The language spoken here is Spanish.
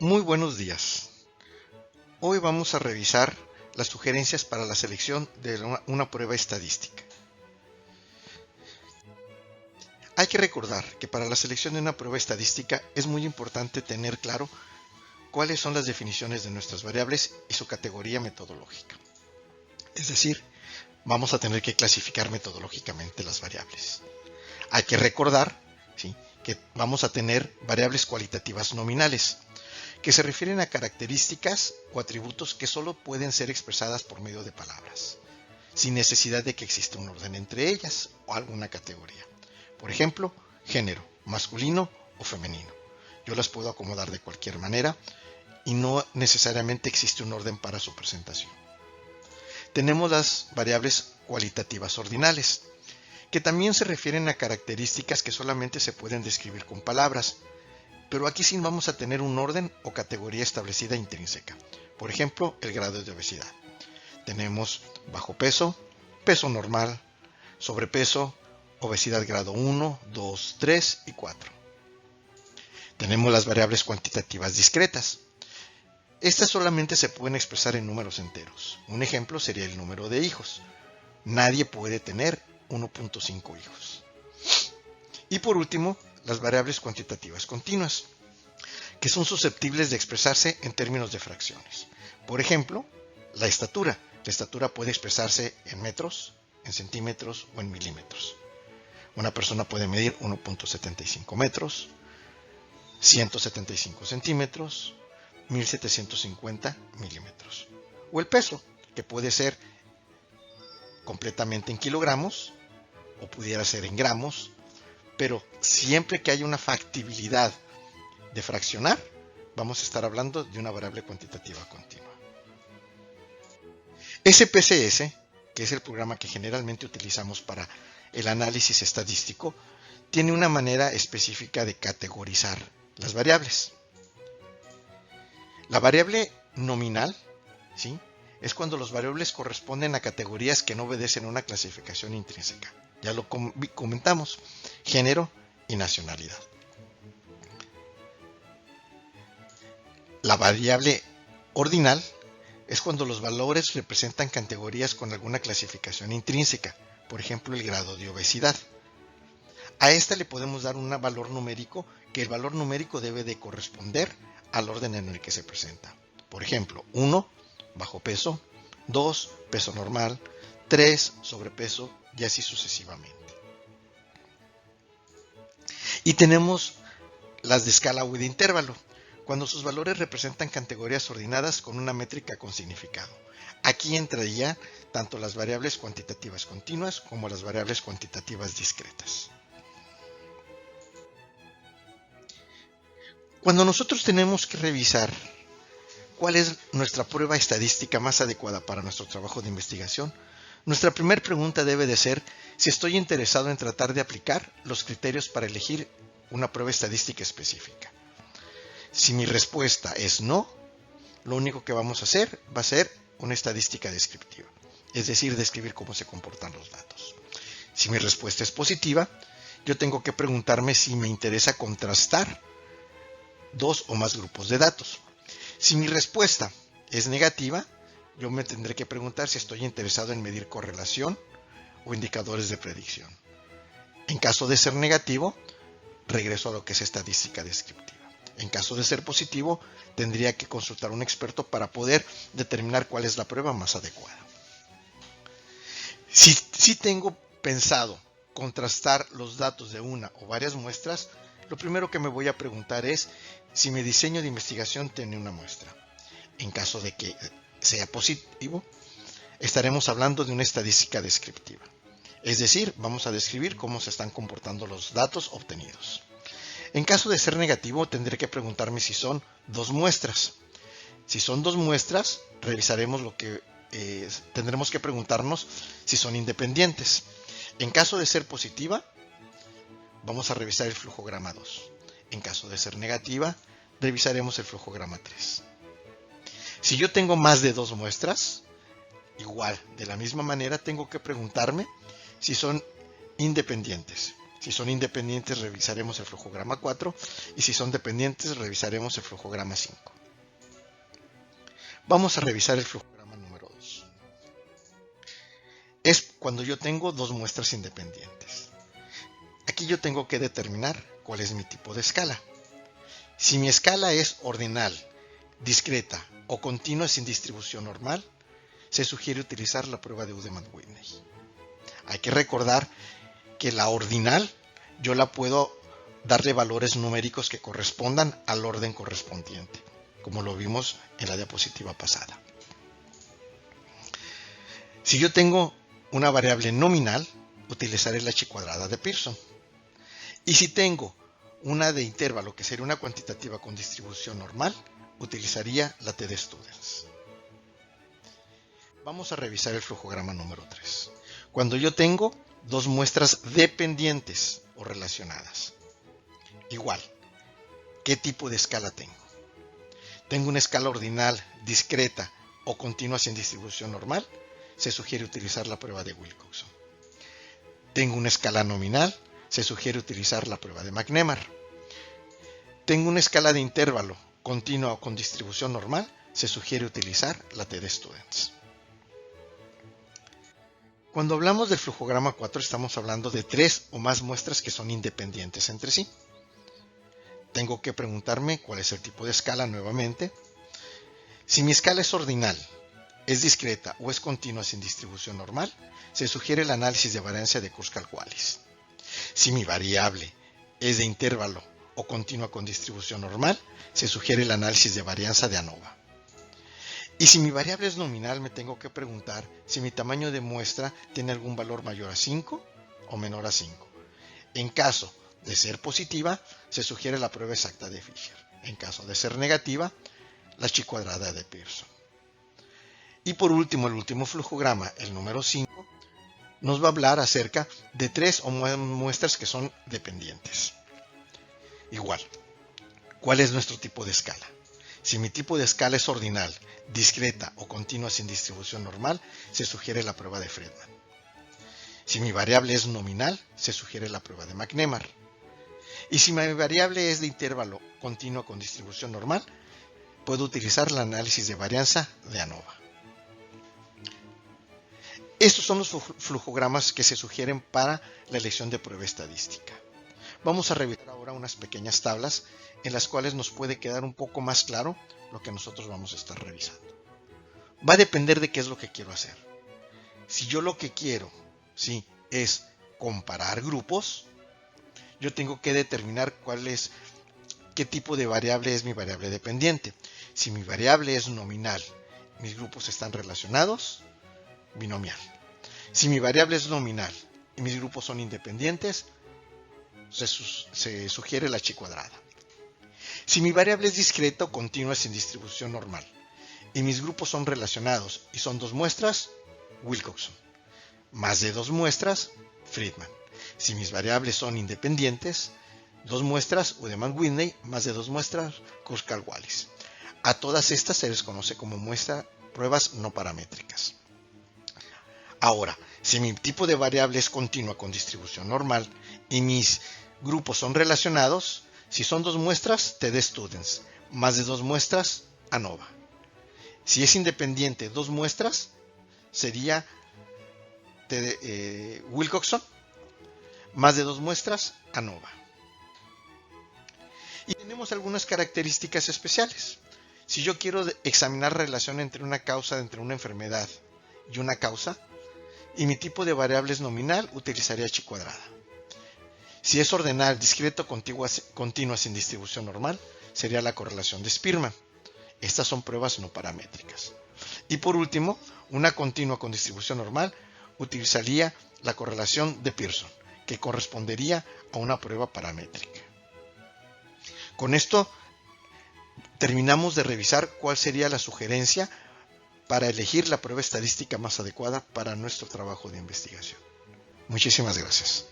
Muy buenos días. Hoy vamos a revisar las sugerencias para la selección de una prueba estadística. Hay que recordar que para la selección de una prueba estadística es muy importante tener claro cuáles son las definiciones de nuestras variables y su categoría metodológica. Es decir, vamos a tener que clasificar metodológicamente las variables. Hay que recordar, ¿sí?, que vamos a tener variables cualitativas nominales, que se refieren a características o atributos que solo pueden ser expresadas por medio de palabras, sin necesidad de que exista un orden entre ellas o alguna categoría. Por ejemplo, género, masculino o femenino. Yo las puedo acomodar de cualquier manera y no necesariamente existe un orden para su presentación. Tenemos las variables cualitativas ordinales, que también se refieren a características que solamente se pueden describir con palabras, pero aquí sí vamos a tener un orden o categoría establecida intrínseca. Por ejemplo, el grado de obesidad. Tenemos bajo peso, peso normal, sobrepeso, obesidad grado 1, 2, 3 y 4. Tenemos las variables cuantitativas discretas. Estas solamente se pueden expresar en números enteros. Un ejemplo sería el número de hijos. Nadie puede tener 1.5 hijos. Y por último, las variables cuantitativas continuas, que son susceptibles de expresarse en términos de fracciones. Por ejemplo, la estatura. La estatura puede expresarse en metros, en centímetros o en milímetros. Una persona puede medir 1.75 metros, 175 centímetros, 1750 milímetros. O el peso, que puede ser completamente en kilogramos o pudiera ser en gramos, pero siempre que haya una factibilidad de fraccionar, vamos a estar hablando de una variable cuantitativa continua. SPSS, que es el programa que generalmente utilizamos para el análisis estadístico, tiene una manera específica de categorizar las variables. La variable nominal, ¿sí?, es cuando las variables corresponden a categorías que no obedecen a una clasificación intrínseca. Ya lo comentamos, género y nacionalidad. La variable ordinal es cuando los valores representan categorías con alguna clasificación intrínseca, por ejemplo el grado de obesidad. A esta le podemos dar un valor numérico, que el valor numérico debe de corresponder al orden en el que se presenta. Por ejemplo, 1, bajo peso, 2, peso normal, 3, sobrepeso y así sucesivamente. Y tenemos las de escala o de intervalo, cuando sus valores representan categorías ordenadas con una métrica con significado. Aquí entraría tanto las variables cuantitativas continuas como las variables cuantitativas discretas. Cuando nosotros tenemos que revisar cuál es nuestra prueba estadística más adecuada para nuestro trabajo de investigación, nuestra primera pregunta debe de ser si estoy interesado en tratar de aplicar los criterios para elegir una prueba estadística específica. Si mi respuesta es no, lo único que vamos a hacer va a ser una estadística descriptiva, es decir, describir cómo se comportan los datos. Si mi respuesta es positiva, yo tengo que preguntarme si me interesa contrastar dos o más grupos de datos. Si mi respuesta es negativa, yo me tendré que preguntar si estoy interesado en medir correlación o indicadores de predicción. En caso de ser negativo, regreso a lo que es estadística descriptiva. En caso de ser positivo, tendría que consultar a un experto para poder determinar cuál es la prueba más adecuada. Si tengo pensado contrastar los datos de una o varias muestras, lo primero que me voy a preguntar es si mi diseño de investigación tiene una muestra. En caso de que sea positivo, estaremos hablando de una estadística descriptiva. Es decir, vamos a describir cómo se están comportando los datos obtenidos. En caso de ser negativo, tendré que preguntarme si son dos muestras. Si son dos muestras, revisaremos tendremos que preguntarnos si son independientes. En caso de ser positiva, vamos a revisar el flujograma 2. En caso de ser negativa, revisaremos el flujograma 3. Si yo tengo más de dos muestras, igual, de la misma manera, tengo que preguntarme si son independientes. Si son independientes, revisaremos el flujograma 4 y si son dependientes, revisaremos el flujograma 5. Vamos a revisar el flujograma número 2. Es cuando yo tengo dos muestras independientes. Aquí yo tengo que determinar cuál es mi tipo de escala. Si mi escala es ordinal, discreta o continua sin distribución normal, se sugiere utilizar la prueba de Udemann-Whitney. Hay que recordar que la ordinal yo la puedo darle valores numéricos que correspondan al orden correspondiente, como lo vimos en la diapositiva pasada. Si yo tengo una variable nominal, utilizaré la Chi cuadrada de Pearson. Y si tengo una de intervalo, que sería una cuantitativa con distribución normal, utilizaría la T de Students. Vamos a revisar el flujograma número 3. Cuando yo tengo dos muestras dependientes o relacionadas. Igual, ¿qué tipo de escala tengo? Tengo una escala ordinal, discreta o continua sin distribución normal, se sugiere utilizar la prueba de Wilcoxon. Tengo una escala nominal, se sugiere utilizar la prueba de McNemar. Tengo una escala de intervalo, continua o con distribución normal, se sugiere utilizar la T de Students. Cuando hablamos del flujograma 4 estamos hablando de 3 o más muestras que son independientes entre sí. Tengo que preguntarme cuál es el tipo de escala nuevamente. Si mi escala es ordinal, es discreta o es continua sin distribución normal, se sugiere el análisis de varianza de Kruskal-Wallis. Si mi variable es de intervalo o continua con distribución normal, se sugiere el análisis de varianza de ANOVA. Y si mi variable es nominal, me tengo que preguntar si mi tamaño de muestra tiene algún valor mayor a 5 o menor a 5. En caso de ser positiva, se sugiere la prueba exacta de Fisher. En caso de ser negativa, la Chi cuadrada de Pearson. Y por último, el último flujograma, el número 5, nos va a hablar acerca de 3 o más muestras que son dependientes. Igual, ¿cuál es nuestro tipo de escala? Si mi tipo de escala es ordinal, discreta o continua sin distribución normal, se sugiere la prueba de Friedman. Si mi variable es nominal, se sugiere la prueba de McNemar. Y si mi variable es de intervalo continua con distribución normal, puedo utilizar el análisis de varianza de ANOVA. Estos son los flujogramas que se sugieren para la elección de prueba estadística. Vamos a revisar ahora unas pequeñas tablas en las cuales nos puede quedar un poco más claro lo que nosotros vamos a estar revisando. Va a depender de qué es lo que quiero hacer. Si yo lo que quiero, sí, es comparar grupos, yo tengo que determinar qué tipo de variable es mi variable dependiente. Si mi variable es nominal, mis grupos están relacionados, binomial. Si mi variable es nominal y mis grupos son independientes, se sugiere la Chi cuadrada. Si mi variable es discreta o continua sin distribución normal y mis grupos son relacionados y son dos muestras, Wilcoxon. Más de dos muestras, Friedman. Si mis variables son independientes, dos muestras, Udemann-Whitney, más de dos muestras, Kruskal-Wallis. A todas estas se les conoce como pruebas no paramétricas. Ahora, si mi tipo de variable es continua con distribución normal y mis grupos son relacionados, si son dos muestras, T de Students, más de dos muestras, ANOVA. Si es independiente, dos muestras, sería T de Wilcoxon, más de dos muestras, ANOVA. Y tenemos algunas características especiales. Si yo quiero examinar relación entre una causa, entre una enfermedad y una causa, y mi tipo de variable es nominal, utilizaría Chi cuadrada. Si es ordinal, discreto, continua sin distribución normal, sería la correlación de Spearman. Estas son pruebas no paramétricas. Y por último, una continua con distribución normal, utilizaría la correlación de Pearson, que correspondería a una prueba paramétrica. Con esto terminamos de revisar cuál sería la sugerencia para elegir la prueba estadística más adecuada para nuestro trabajo de investigación. Muchísimas gracias.